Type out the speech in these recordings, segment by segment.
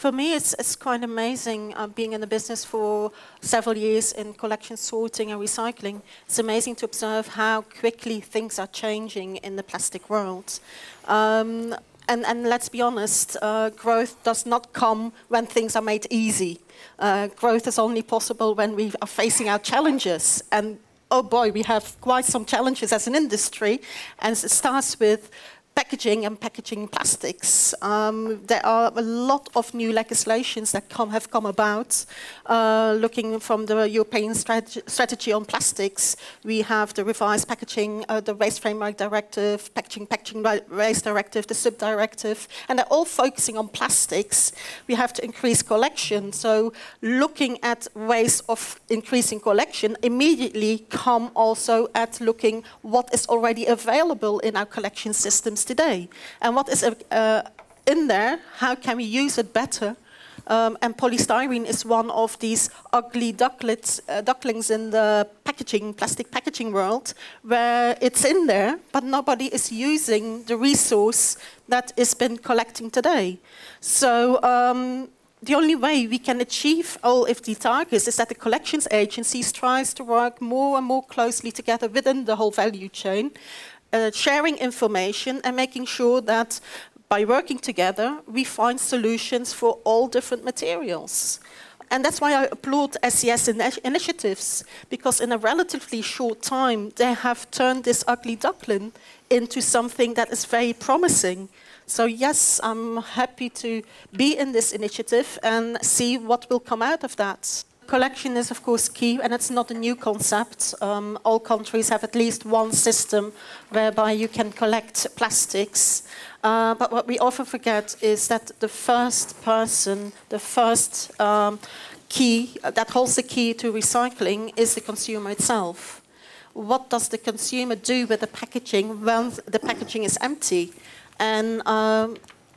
For me, it's quite amazing being in the business for several years in collection, sorting and recycling. It's amazing to observe how quickly things are changing in the plastic world. And let's be honest, growth does not come when things are made easy. Growth is only possible when we are facing our challenges. And oh boy, we have quite some challenges as an industry. And it starts with packaging and packaging plastics. There are a lot of new legislations that have come about. Looking from the European strategy on plastics, we have the revised packaging, the Waste Framework Directive, packaging waste directive, the sub-directive, and they're all focusing on plastics. We have to increase collection. So looking at ways of increasing collection immediately come also at looking what is already available in our collection systems today. And what is in there, how can we use it better? And polystyrene is one of these ugly ducklings in the plastic packaging world, where it's in there, but nobody is using the resource that has been collecting today. So the only way we can achieve all of the targets is that the collections agencies tries to work more and more closely together within the whole value chain, sharing information and making sure that by working together, we find solutions for all different materials. And that's why I applaud SES initiatives, because in a relatively short time, they have turned this ugly duckling into something that is very promising. So yes, I'm happy to be in this initiative and see what will come out of that. Collection is, of course, key, and it's not a new concept. All countries have at least one system whereby you can collect plastics. But what we often forget is that the first person, the first key that holds the key to recycling is the consumer itself. What does the consumer do with the packaging when the packaging is empty? And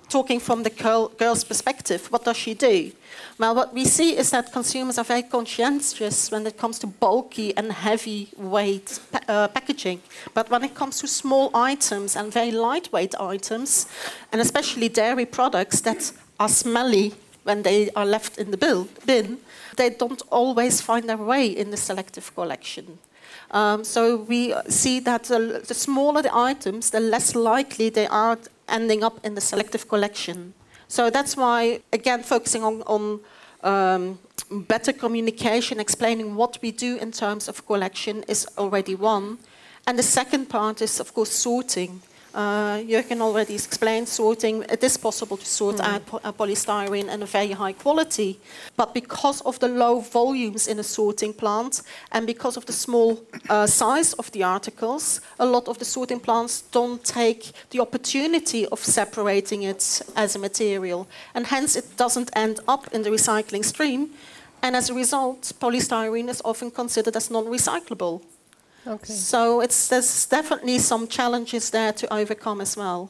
talking from the girl's perspective, what does she do? Well, what we see is that consumers are very conscientious when it comes to bulky and heavyweight packaging. But when it comes to small items and very lightweight items, and especially dairy products that are smelly when they are left in the bin, they don't always find their way in the selective collection. So we see that the smaller the items, the less likely they are ending up in the selective collection. So that's why, again, focusing on better communication, explaining what we do in terms of collection is already one. And the second part is, of course, sorting. Jurgen already explained sorting. It is possible to sort out polystyrene in a very high quality. But because of the low volumes in a sorting plant and because of the small size of the articles, a lot of the sorting plants don't take the opportunity of separating it as a material. And hence it doesn't end up in the recycling stream. And as a result, polystyrene is often considered as non-recyclable. Okay. So there's definitely some challenges there to overcome as well.